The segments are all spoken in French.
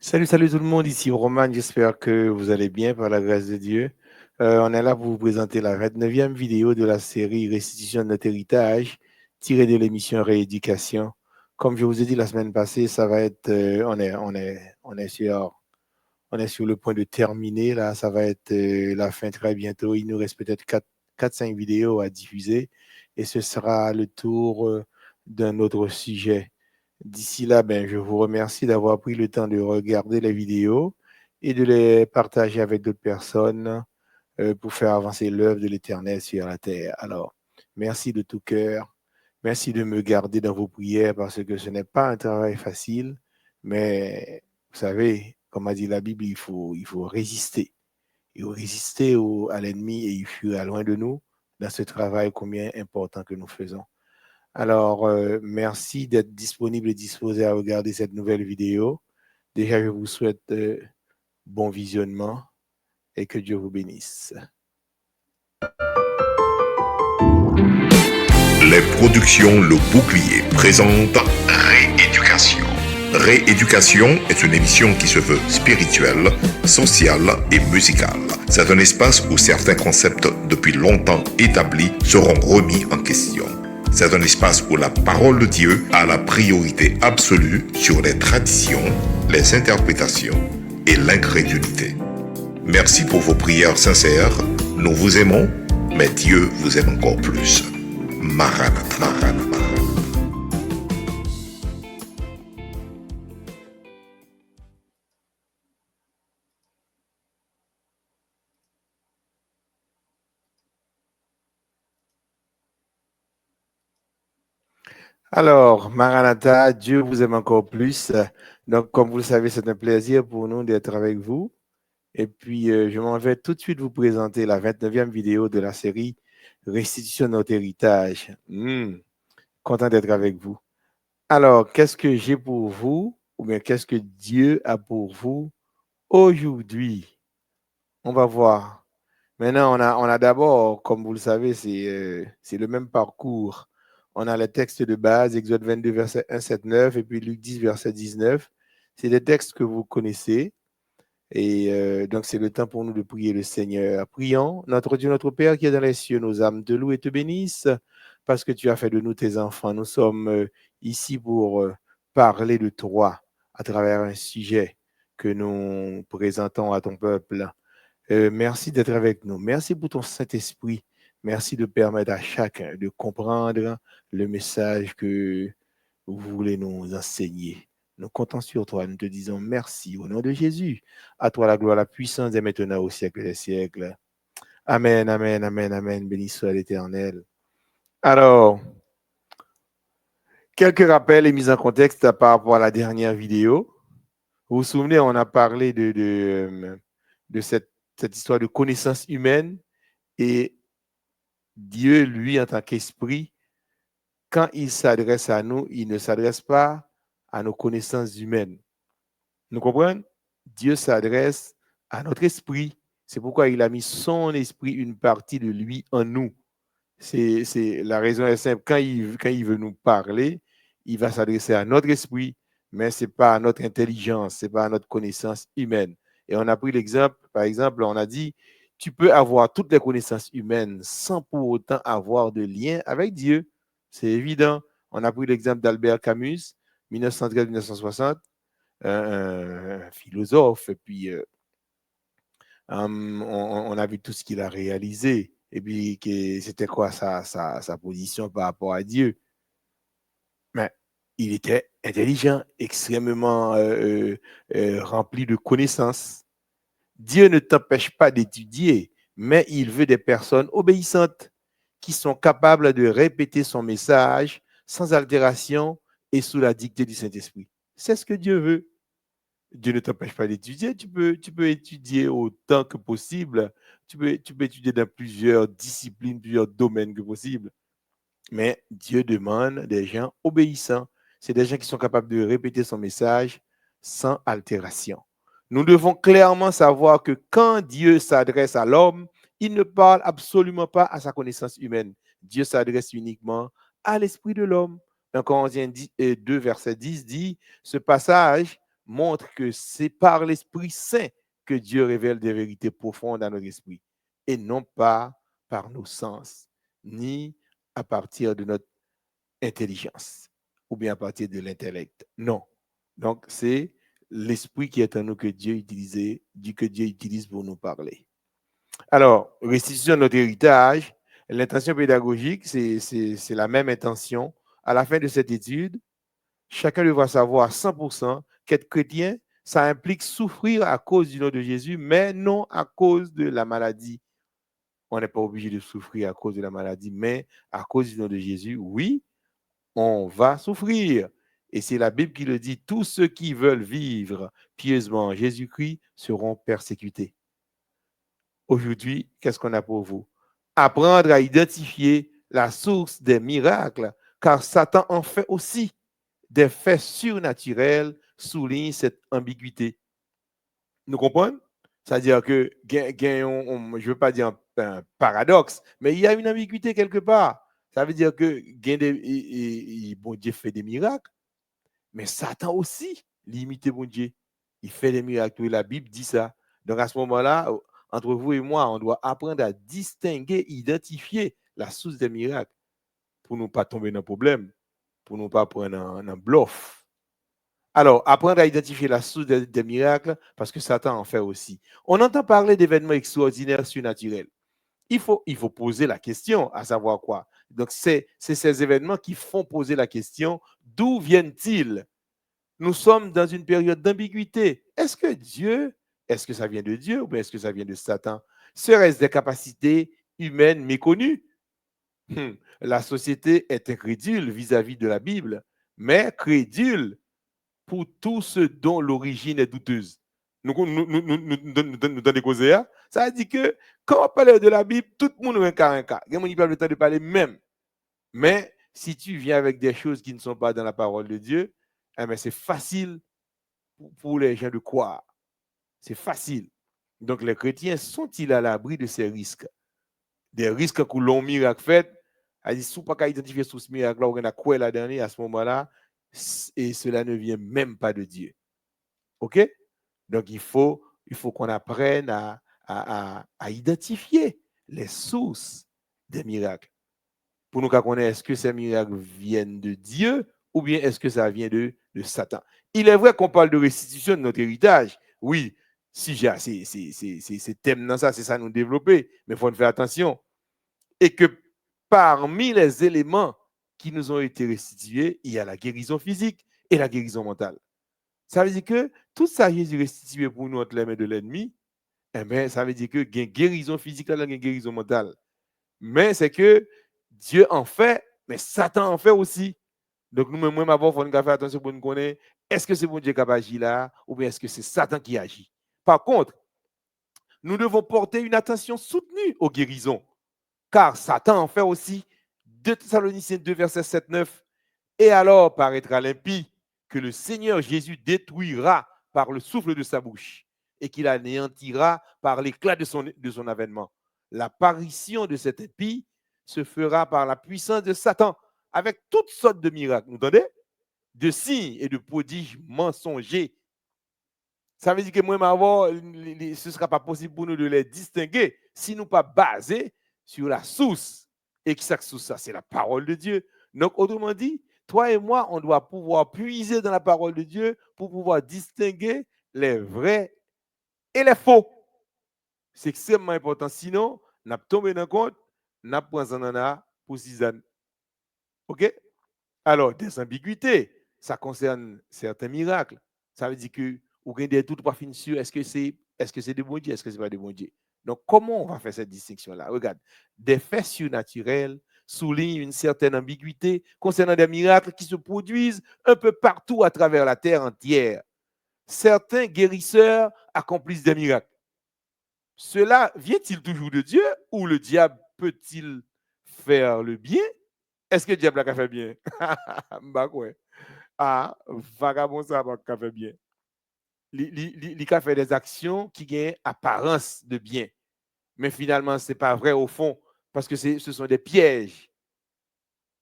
Salut, salut tout le monde, ici Roman, j'espère que vous allez bien par la grâce de Dieu. On est là pour vous présenter la 29e vidéo de la série Restitution de notre héritage, tirée de l'émission Rééducation. Comme je vous ai dit la semaine passée, ça va être, on est sur le point de terminer, là, ça va être la fin très bientôt. Il nous reste peut-être 4-5 vidéos à diffuser et ce sera le tour d'un autre sujet. D'ici là, ben, je vous remercie d'avoir pris le temps de regarder les vidéos et de les partager avec d'autres personnes pour faire avancer l'œuvre de l'Éternel sur la terre. Alors, merci de tout cœur. Merci de me garder dans vos prières parce que ce n'est pas un travail facile, mais vous savez, comme a dit la Bible, il faut résister. Il faut résister à l'ennemi et il fuira loin de nous dans ce travail combien important que nous faisons. Alors, merci d'être disponible et disposé à regarder cette nouvelle vidéo. Déjà, je vous souhaite bon visionnement et que Dieu vous bénisse. Les productions Le Bouclier présentent Rééducation. Rééducation est une émission qui se veut spirituelle, sociale et musicale. C'est un espace où certains concepts depuis longtemps établis seront remis en question. C'est un espace où la parole de Dieu a la priorité absolue sur les traditions, les interprétations et l'incrédulité. Merci pour vos prières sincères. Nous vous aimons, mais Dieu vous aime encore plus. Maranatha, Maranatha. Alors, Maranatha, Dieu vous aime encore plus. Donc, comme vous le savez, c'est un plaisir pour nous d'être avec vous. Et puis, je m'en vais tout de suite vous présenter la 29e vidéo de la série Restitution de notre héritage. Content d'être avec vous. Alors, qu'est-ce que j'ai pour vous, ou bien qu'est-ce que Dieu a pour vous aujourd'hui? On va voir. Maintenant, on a d'abord, comme vous le savez, c'est le même parcours. On a les textes de base, Exode 22, verset 1, 7, 9, et puis Luc 10, verset 19. C'est des textes que vous connaissez. Et donc, c'est le temps pour nous de prier le Seigneur. Prions, notre Dieu, notre Père qui est dans les cieux, nos âmes te louent et te bénissent parce que tu as fait de nous tes enfants. Nous sommes ici pour parler de toi à travers un sujet que nous présentons à ton peuple. Merci d'être avec nous. Merci pour ton Saint-Esprit. Merci de permettre à chacun de comprendre le message que vous voulez nous enseigner. Nous comptons sur toi. Nous te disons merci au nom de Jésus. À toi la gloire, la puissance et maintenant au siècle des siècles. Amen, amen, amen, amen. Béni soit l'Éternel. Alors, quelques rappels et mises en contexte par rapport à la dernière vidéo. Vous vous souvenez, on a parlé de cette histoire de connaissance humaine et Dieu, lui, en tant qu'esprit, quand il s'adresse à nous, il ne s'adresse pas à nos connaissances humaines. Nous comprenons? Dieu s'adresse à notre esprit. C'est pourquoi il a mis son esprit, une partie de lui en nous. La raison est simple. Quand il veut nous parler, il va s'adresser à notre esprit, mais ce n'est pas à notre intelligence, ce n'est pas à notre connaissance humaine. Et on a pris l'exemple, par exemple, on a dit, tu peux avoir toutes les connaissances humaines sans pour autant avoir de lien avec Dieu. C'est évident. On a pris l'exemple d'Albert Camus, 1913-1960, un philosophe, et puis on a vu tout ce qu'il a réalisé, et puis c'était quoi sa position par rapport à Dieu. Mais il était intelligent, extrêmement rempli de connaissances. Dieu ne t'empêche pas d'étudier, mais il veut des personnes obéissantes qui sont capables de répéter son message sans altération et sous la dictée du Saint-Esprit. C'est ce que Dieu veut. Dieu ne t'empêche pas d'étudier. Tu peux étudier autant que possible. Tu peux étudier dans plusieurs disciplines, plusieurs domaines que possible. Mais Dieu demande des gens obéissants. C'est des gens qui sont capables de répéter son message sans altération. Nous devons clairement savoir que quand Dieu s'adresse à l'homme, il ne parle absolument pas à sa connaissance humaine. Dieu s'adresse uniquement à l'esprit de l'homme. Dans Corinthiens 2, verset 10 dit, ce passage montre que c'est par l'Esprit Saint que Dieu révèle des vérités profondes à notre esprit, et non pas par nos sens, ni à partir de notre intelligence, ou bien à partir de l'intellect. Non. Donc, c'est l'esprit qui est en nous que Dieu utilise pour nous parler. Alors, restitution de notre héritage, l'intention pédagogique, c'est la même intention. À la fin de cette étude, chacun devra savoir à 100% qu'être chrétien, ça implique souffrir à cause du nom de Jésus, mais non à cause de la maladie. On n'est pas obligé de souffrir à cause de la maladie, mais à cause du nom de Jésus, oui, on va souffrir. Et c'est la Bible qui le dit, tous ceux qui veulent vivre pieusement en Jésus-Christ seront persécutés. Aujourd'hui, qu'est-ce qu'on a pour vous? Apprendre à identifier la source des miracles, car Satan en fait aussi. Des faits surnaturels soulignent cette ambiguïté. Nous comprenons? C'est-à-dire que, je ne veux pas dire un paradoxe, mais il y a une ambiguïté quelque part. Ça veut dire que bon Dieu fait des miracles, mais Satan aussi limite bon Dieu. Il fait des miracles. La Bible dit ça. Donc à ce moment-là, entre vous et moi, on doit apprendre à distinguer, identifier la source des miracles pour ne pas tomber dans le problème, pour ne pas prendre un bluff. Alors, apprendre à identifier la source des miracles, parce que Satan en fait aussi. On entend parler d'événements extraordinaires surnaturels. Il faut poser la question, à savoir quoi. Donc, c'est ces événements qui font poser la question, d'où viennent-ils? Nous sommes dans une période d'ambiguïté. Est-ce que ça vient de Dieu ou est-ce que ça vient de Satan? Serait-ce des capacités humaines méconnues? La société est incrédule vis-à-vis de la Bible, mais crédule pour tout ce dont l'origine est douteuse. Nous donnons des causes. Ça veut dire que quand on parle de la Bible, tout le monde a un cas. Il y a des gens qui ont le temps de parler même. Mais si tu viens avec des choses qui ne sont pas dans la parole de Dieu, eh bien, c'est facile pour les gens de croire. C'est facile. Donc, les chrétiens sont-ils à l'abri de ces risques? Des risques que l'on miracle fait, elle dit, si on n'a pas identifier ce miracle-là, on a quoi là-dedans, à ce moment-là, et cela ne vient même pas de Dieu. OK? Donc, il faut qu'on apprenne à identifier les sources des miracles. Pour nous connaître, est-ce que ces miracles viennent de Dieu ou bien est-ce que ça vient de Satan? Il est vrai qu'on parle de restitution de notre héritage. Oui, si j'ai ces thèmes, c'est ça nous développer, mais il faut faire attention. Et que parmi les éléments qui nous ont été restitués, il y a la guérison physique et la guérison mentale. Ça veut dire que tout ça, Jésus restitué pour nous entre les mains de l'ennemi, eh bien, ça veut dire que il y a une guérison physique, il y a une guérison mentale. Mais c'est que Dieu en fait, mais Satan en fait aussi. Donc, nous-mêmes, il faut faire attention pour nous connaître, est-ce que c'est bon Dieu qui agit là, ou bien est-ce que c'est Satan qui agit? Par contre, nous devons porter une attention soutenue aux guérisons, car Satan en fait aussi. 2 Thessaloniciens 2, verset 7-9. Et alors paraîtra l'impie que le Seigneur Jésus détruira par le souffle de sa bouche et qu'il anéantira par l'éclat de son avènement. L'apparition de cet impie se fera par la puissance de Satan avec toutes sortes de miracles, vous entendez? De signes et de prodiges mensongers. Ça veut dire que moi, ce ne sera pas possible pour nous de les distinguer si nous ne pas basés sur la source. Et qui cette source, ça, c'est la parole de Dieu. Donc, autrement dit, toi et moi, on doit pouvoir puiser dans la parole de Dieu pour pouvoir distinguer les vrais et les faux. C'est extrêmement important. Sinon, on a tombé dans le compte, on a pris un pour 6 ans. OK? Alors, des ambiguïtés, ça concerne certains miracles. Ça veut dire que vous avez des doutes pas finis sur est-ce que c'est des bons dieux, est-ce que c'est pas des bons dieux. Donc, comment on va faire cette distinction-là? Regarde, des faits surnaturels soulignent une certaine ambiguïté concernant des miracles qui se produisent un peu partout à travers la terre entière. Certains guérisseurs accomplissent des miracles. Cela vient-il toujours de Dieu ou le diable peut-il faire le bien? Est-ce que le diable a fait bien? Bah ouais. Ah, vagabond ça va faire bien. Il a fait des actions qui ont apparence de bien. Mais finalement, ce n'est pas vrai au fond, parce que ce sont des pièges.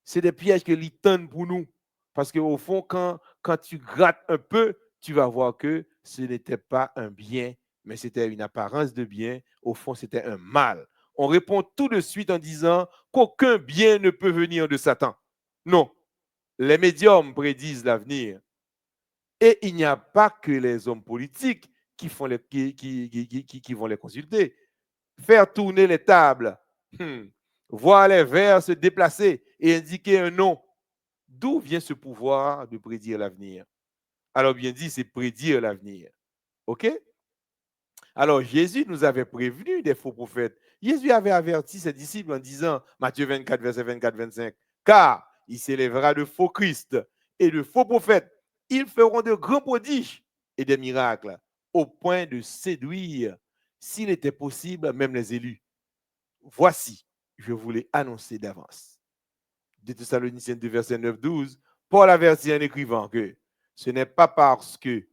C'est des pièges que l'État tendent pour nous. Parce qu'au fond, quand tu grattes un peu, tu vas voir que ce n'était pas un bien, mais c'était une apparence de bien. Au fond, c'était un mal. On répond tout de suite en disant qu'aucun bien ne peut venir de Satan. Non, les médiums prédisent l'avenir. Et il n'y a pas que les hommes politiques qui vont les consulter. Faire tourner les tables, voir les vers se déplacer et indiquer un nom. D'où vient ce pouvoir de prédire l'avenir? Alors bien dit, c'est prédire l'avenir. OK? Alors Jésus nous avait prévenu des faux prophètes. Jésus avait averti ses disciples en disant, Matthieu 24, verset 24-25, car il s'élèvera de faux Christ et de faux prophètes. Ils feront de grands prodiges et des miracles au point de séduire, s'il était possible, même les élus. Voici, je vous l'ai annoncé d'avance. 2 Thessaloniciens 2, verset 9-12, Paul avertit en écrivant que ce n'est pas parce que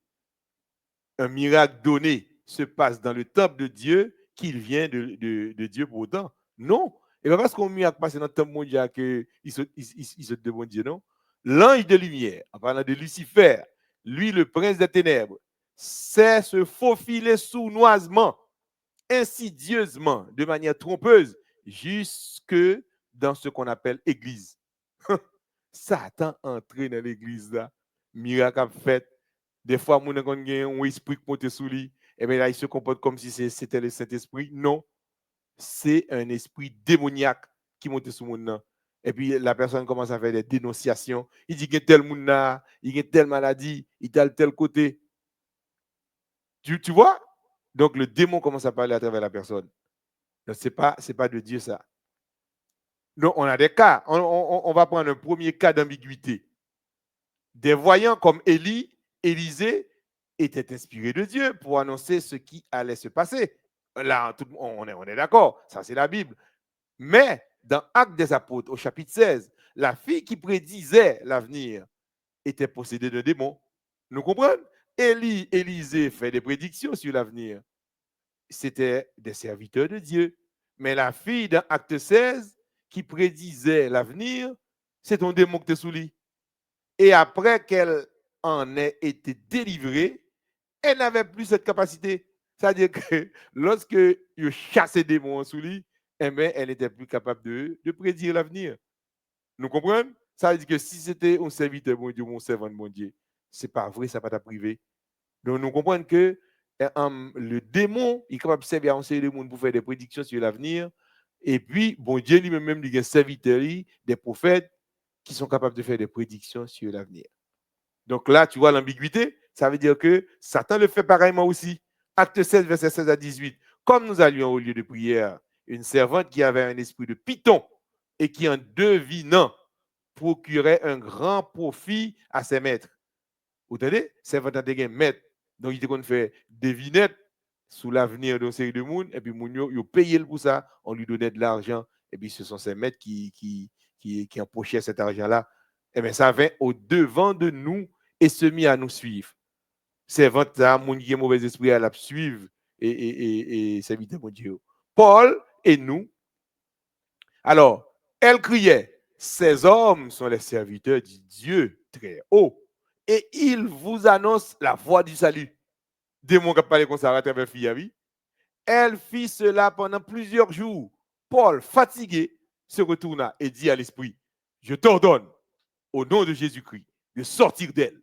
un miracle donné se passe dans le temple de Dieu qu'il vient de Dieu pour autant. Non. Et pas parce qu'un miracle passe dans le temple mondial qu'il se de bon Dieu, non. L'ange de lumière, en parlant de Lucifer, lui, le prince des ténèbres, sait se faufiler sournoisement, insidieusement, de manière trompeuse, jusque dans ce qu'on appelle église. Satan entré dans l'église là, miracle a fait. Des fois, mon a un esprit qui monte sous lui, et bien là, il se comporte comme si c'était le Saint-Esprit. Non, c'est un esprit démoniaque qui monte sous mon nom. Et puis la personne commence à faire des dénonciations. Il dit qu'il y a tel monde là, il y a telle maladie, il a tel côté. Tu vois? Donc le démon commence à parler à travers la personne. Donc c'est pas de Dieu ça. Donc on a des cas. On va prendre un premier cas d'ambiguïté. Des voyants comme Élisée étaient inspirés de Dieu pour annoncer ce qui allait se passer. Là, on est d'accord, ça c'est la Bible. Mais dans Actes des Apôtres, au chapitre 16, la fille qui prédisait l'avenir était possédée de démons. Nous comprenons? Élisée fait des prédictions sur l'avenir. C'était des serviteurs de Dieu. Mais la fille dans Acte 16 qui prédisait l'avenir, c'est ton démon qui te sous lui. Et après qu'elle en ait été délivrée, elle n'avait plus cette capacité. C'est-à-dire que lorsque il chassait des démons sous lui, eh bien, elle n'était plus capable de prédire l'avenir. Nous comprenons? Ça veut dire que si c'était un serviteur bon Dieu, un servant de bon Dieu, ce n'est pas vrai, ça ne va pas privé. Donc nous comprenons que le démon est capable de servir à un seul monde pour faire des prédictions sur l'avenir. Et puis, bon Dieu lui-même, il y a des serviteurs, des prophètes qui sont capables de faire des prédictions sur l'avenir. Donc là, tu vois l'ambiguïté, ça veut dire que Satan le fait pareillement aussi. Acte 16, verset 16 à 18. Comme nous allions au lieu de prière, une servante qui avait un esprit de python et qui, en devinant, procurait un grand profit à ses maîtres. Vous entendez? Servante a un maître. Donc, il te fait devinette sous l'avenir d'une série de monde, et puis, il payé pour ça, on lui donnait de l'argent, et puis, ce sont ses maîtres qui empochaient cet argent-là. Et bien, ça vient au devant de nous et se mit à nous suivre. Servante, mon qui est mauvais esprit, à la suivre et serviteur mon Dieu. Paul et nous. Alors, elle criait, ces hommes sont les serviteurs du Dieu très haut et ils vous annoncent la voie du salut. Démon qui a parlé comme ça à travers fille. Elle fit cela pendant plusieurs jours. Paul, fatigué, se retourna et dit à l'esprit, je t'ordonne, au nom de Jésus-Christ, de sortir d'elle.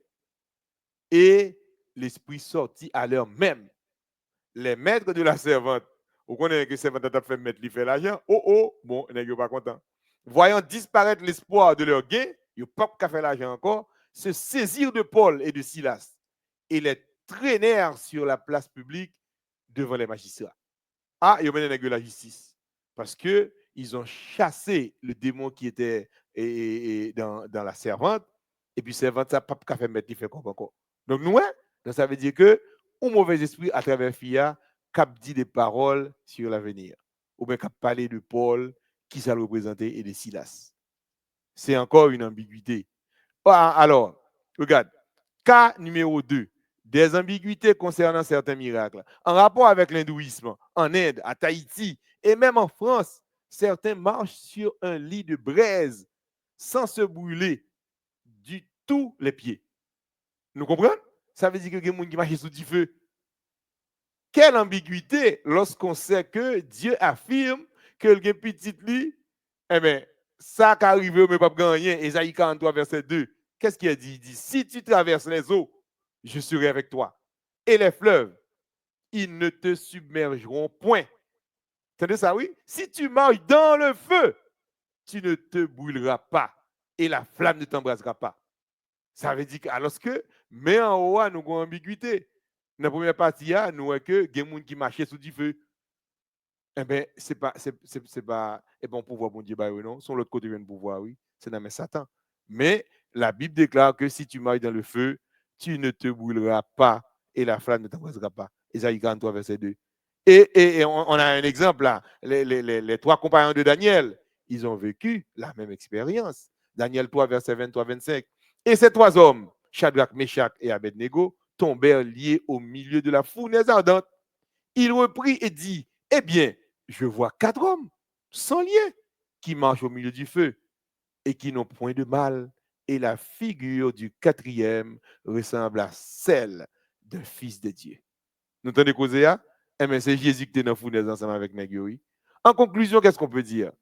Et l'esprit sortit à l'heure même. Les maîtres de la servante, vous connaissez que la servante a fait mettre, lui fait l'argent. Bon, ils ne sont pas contents. Voyant disparaître l'espoir de leur gain, ils n'ont pas qu'à faire l'argent encore, se saisirent de Paul et de Silas et les traînèrent sur la place publique devant les magistrats. Ah, ils ont mené la justice. Parce qu'ils ont chassé le démon qui était dans la servante, et puis la servante, ça n'a pas qu'à faire mettre, lui fait comme encore. Donc, nous, donc ça veut dire que un mauvais esprit à travers FIA cap dit des paroles sur l'avenir. Ou bien cap parler de Paul, qui ça le représentait, et de Silas. C'est encore une ambiguïté. Alors, regarde, cas numéro 2, des ambiguïtés concernant certains miracles. En rapport avec l'hindouisme, en Inde, à Tahiti, et même en France, certains marchent sur un lit de braise sans se brûler du tout les pieds. Nous comprenons? Ça veut dire que il y a des gens qui marchent sous du feu. Quelle ambiguïté lorsqu'on sait que Dieu affirme que le petit lit, eh bien, ça qui arrive, mais pas gagner. Ésaïe 43, verset 2. Qu'est-ce qu'il dit? Il dit, si tu traverses les eaux, je serai avec toi. Et les fleuves, ils ne te submergeront point. Entendez ça, oui? Si tu marches dans le feu, tu ne te brûleras pas. Et la flamme ne t'embrasera pas. Ça veut dire que, alors que, mais en haut, nous avons une ambiguïté. Dans la première partie, nous avons que des gens qui marchaient sous du feu. Eh bien, c'est pas, et bon pouvoir, bon Dieu, bah, oui, non. Sur l'autre côté, il y a un pouvoir, oui. C'est dans Satan. Mais la Bible déclare que si tu marches dans le feu, tu ne te brûleras pas et la flamme ne t'embrasera pas. Ésaïe 43, verset 2. Et on a un exemple là. Les trois compagnons de Daniel, ils ont vécu la même expérience. Daniel 3, verset 23-25. Et ces trois hommes, Shadrach, Meshach et Abednego, tombèrent liés au milieu de la fournaise ardente. Il reprit et dit, eh bien, je vois quatre hommes sans lien qui marchent au milieu du feu et qui n'ont point de mal. Et la figure du quatrième ressemble à celle d'un fils de Dieu. Nous entendez causer ça? Eh bien, c'est Jésus qui est dans la fournaise ensemble avec Néguri. En conclusion, qu'est-ce qu'on peut dire?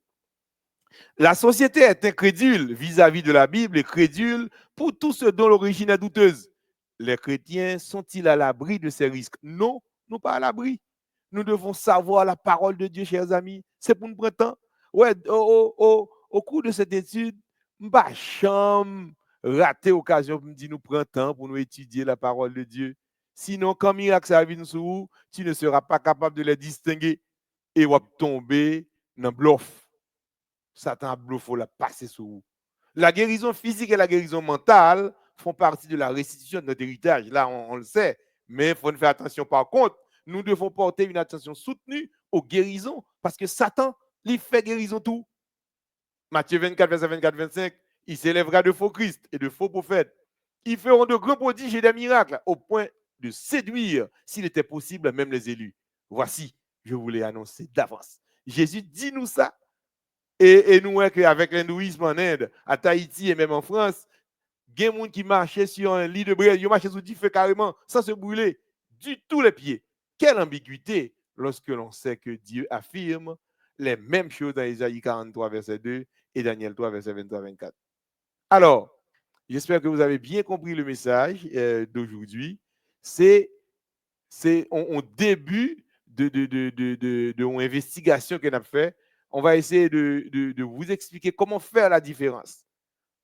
La société est incrédule vis-à-vis de la Bible et crédule pour tout ce dont l'origine est douteuse. Les chrétiens sont-ils à l'abri de ces risques? Non, nous pas à l'abri. Nous devons savoir la parole de Dieu, chers amis. C'est pour nous prendre temps. Ouais, au cours de cette étude, je ne vais jamais rater l'occasion pour me dire nous prendre temps pour nous étudier la parole de Dieu. Sinon, quand miracle ça vient sur vous, tu ne seras pas capable de les distinguer et vous tomber dans le bluff. Satan bluff la passer sur vous. La guérison physique et la guérison mentale font partie de la restitution de notre héritage. Là, on le sait. Mais il faut faire attention. Par contre, nous devons porter une attention soutenue aux guérisons parce que Satan, il fait guérison tout. Matthieu 24, verset 24-25, il s'élèvera de faux Christ et de faux prophètes. Ils feront de grands prodiges et des miracles au point de séduire, s'il était possible, même les élus. Voici, je vous l'ai annoncé d'avance. Jésus dit nous ça. Et nous, avec l'hindouisme en Inde, à Tahiti et même en France, il y a des gens qui marchaient sur un lit de braise, ils marchaient sous du feu carrément, sans se brûler, du tout les pieds. Quelle ambiguïté lorsque l'on sait que Dieu affirme les mêmes choses dans Isaïe 43, verset 2 et Daniel 3, verset 23-24. Alors, j'espère que vous avez bien compris le message d'aujourd'hui. C'est un début de une investigation qu'on a fait. On va essayer de vous expliquer comment faire la différence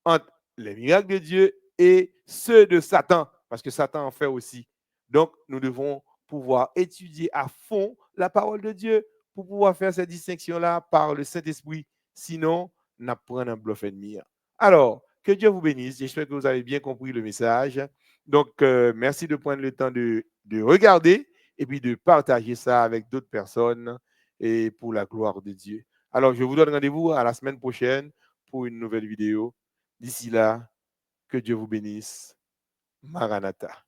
entre les miracles de Dieu et ceux de Satan, parce que Satan en fait aussi. Donc, nous devons pouvoir étudier à fond la parole de Dieu pour pouvoir faire cette distinction-là par le Saint-Esprit. Sinon, on apprend un bluff ennemi. Alors, que Dieu vous bénisse. J'espère que vous avez bien compris le message. Donc, merci de prendre le temps de regarder et puis de partager ça avec d'autres personnes et pour la gloire de Dieu. Alors, je vous donne rendez-vous à la semaine prochaine pour une nouvelle vidéo. D'ici là, que Dieu vous bénisse. Maranatha.